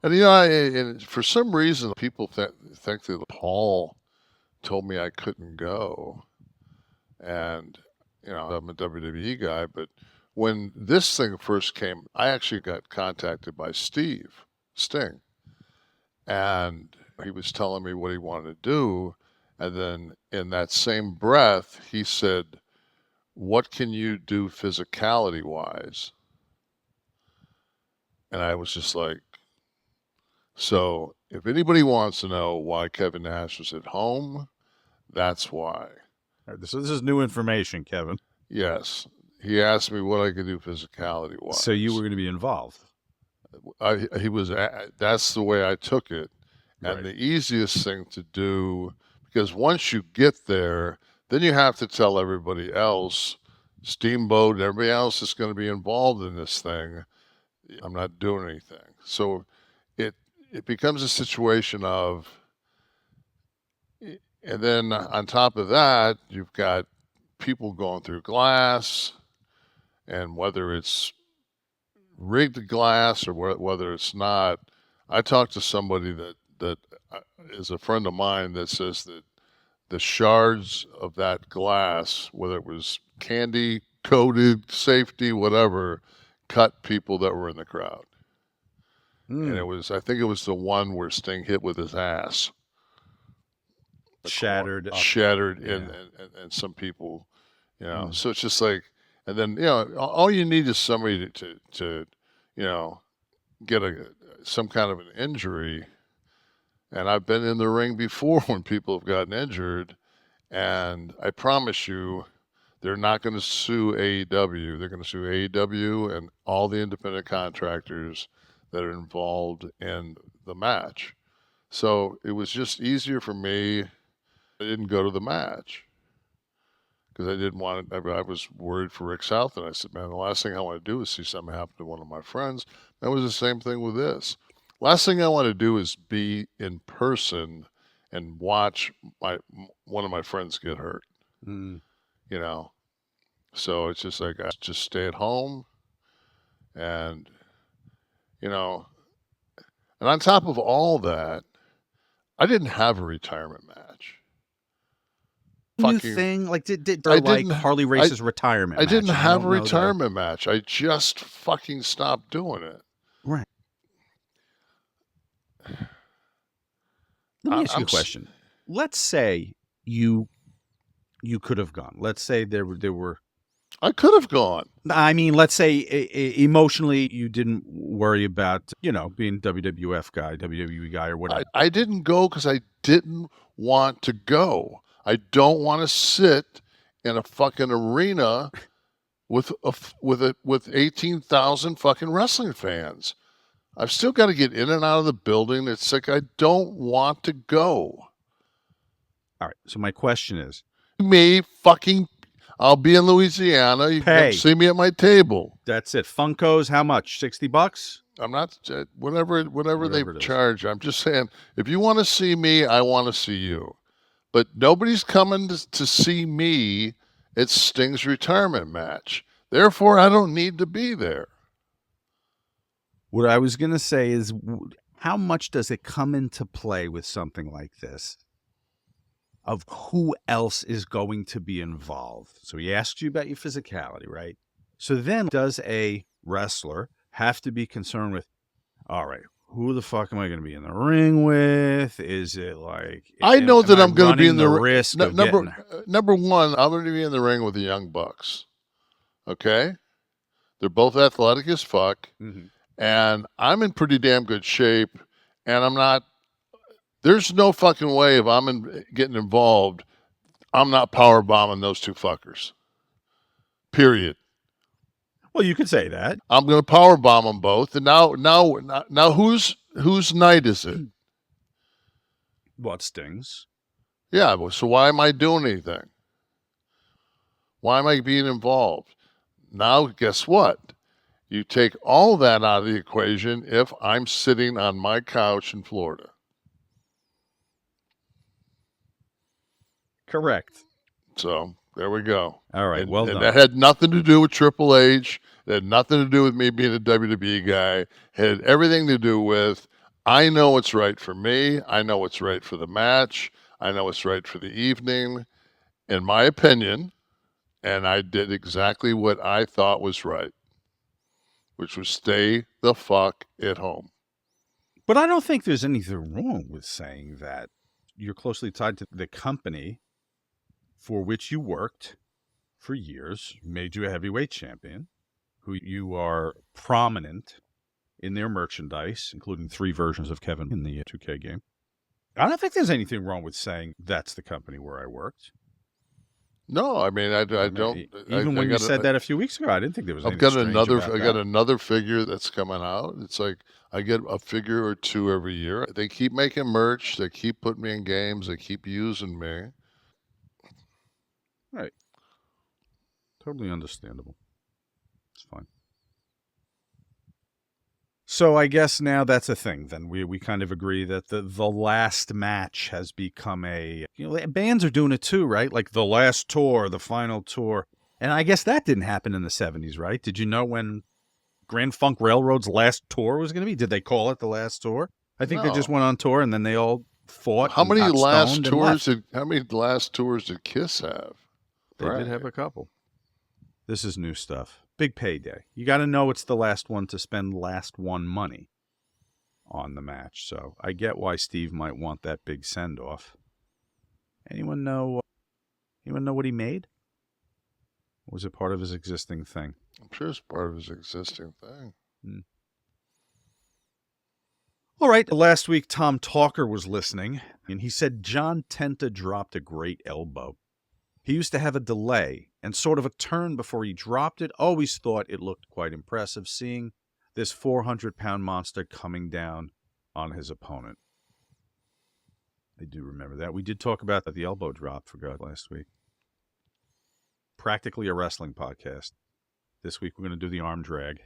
And and for some reason, people think that Paul told me I couldn't go, and I'm a WWE guy. But when this thing first came, I actually got contacted by Sting, and he was telling me what he wanted to do, and then in that same breath, he said, "What can you do physicality wise?" And I was just like, so if anybody wants to know why Kevin Nash was at home, that's why. All right, so this is new information, Kevin. Yes. He asked me what I could do physicality wise. So you were going to be involved. That's the way I took it. And Right. the easiest thing to do, because once you get there, then you have to tell everybody else, Steamboat and everybody else is going to be involved in this thing. I'm not doing anything. So it becomes a situation of, and then on top of that, you've got people going through glass, and whether it's rigged glass or whether it's not. I talked to somebody that is a friend of mine that says that the shards of that glass, whether it was candy coated, safety, whatever, cut people that were in the crowd. And I think it was the one where Sting hit with his ass. Shattered and some people, so it's just like, and then all you need is somebody to get some kind of an injury. And I've been in the ring before when people have gotten injured, and I promise you they're not going to sue AEW. They're going to sue AEW and all the independent contractors that are involved in the match. So it was just easier for me. I didn't go to the match because I didn't want it. I was worried for Rick South, and I said, man, the last thing I want to do is see something happen to one of my friends. That was the same thing with this. Last thing I want to do is be in person and watch one of my friends get hurt. So it's just like I just stay at home, and and on top of all that, I didn't have a retirement match. New thing? Like, did Harley Race's retirement match? I didn't have a retirement match. I just fucking stopped doing it. Right. Let me ask you a question. Let's say you could have gone. Let's say there were. I could have gone. I mean, let's say emotionally you didn't worry about, being WWF guy, WWE guy, or whatever. I didn't go because I didn't want to go. I don't want to sit in a fucking arena with 18,000 fucking wrestling fans. I've still got to get in and out of the building. It's like I don't want to go. All right. So my question is, I'll be in Louisiana. You can see me at my table. That's it. Funkos, how much? $60? I'm not whatever they charge. I'm just saying, if you want to see me, I want to see you. But nobody's coming to see me at Sting's retirement match. Therefore, I don't need to be there. What I was going to say is, how much does it come into play with something like this? Of who else is going to be involved. So he asked you about your physicality, right? So then does a wrestler have to be concerned with, all right, who the fuck am I going to be in the ring with? Is it like, I know that I'm going to be in the risk number one, I'm going to be in the ring with the Young Bucks. Okay? They're both athletic as fuck. Mm-hmm. And I'm in pretty damn good shape, and I'm not. There's no fucking way if I'm getting involved, I'm not power bombing those two fuckers. Period. Well, you could say that. I'm going to power bomb them both. And now whose night is it? What Stings? Yeah. So why am I doing anything? Why am I being involved? Now, guess what? You take all that out of the equation if I'm sitting on my couch in Florida. Correct. So there we go. All right. And done. That had nothing to do with Triple H. It had nothing to do with me being a WWE guy. It had everything to do with I know what's right for me. I know what's right for the match. I know what's right for the evening, in my opinion. And I did exactly what I thought was right, which was stay the fuck at home. But I don't think there's anything wrong with saying that you're closely tied to the company for which you worked for years, made you a heavyweight champion, who you are prominent in their merchandise, including 3 versions of Kevin in the 2K game. I don't think there's anything wrong with saying that's the company where I worked. No, I mean, I I don't. mean, even when you said that a few weeks ago, I didn't think there was anything strange about I got that. another figure that's coming out. It's like I get a figure or two every year. They keep making merch. They keep putting me in games. They keep using me. Right. Totally understandable. It's fine. So I guess now that's a thing. Then we kind of agree that the last match has become a, bands are doing it too, right? Like the last tour, the final tour, and I guess that didn't happen in the 70s, right? Did you know when Grand Funk Railroad's last tour was going to be? Did they call it the last tour? I think they just No. went on tour and then they all fought and got stoned and left. How many last tours did Kiss have? They did Right. have a couple. This is new stuff. Big payday. You got to know it's the last one to spend last one money on the match. So I get why Steve might want that big send off. Anyone know? Anyone know what he made? Or was it part of his existing thing? I'm sure it's part of his existing thing. All right. Last week, Tom Talker was listening, and he said John Tenta dropped a great elbow. He used to have a delay and sort of a turn before he dropped it. Always thought it looked quite impressive seeing this 400-pound monster coming down on his opponent. I do remember that. We did talk about the elbow drop for God last week. Practically a wrestling podcast. This week we're going to do the arm drag.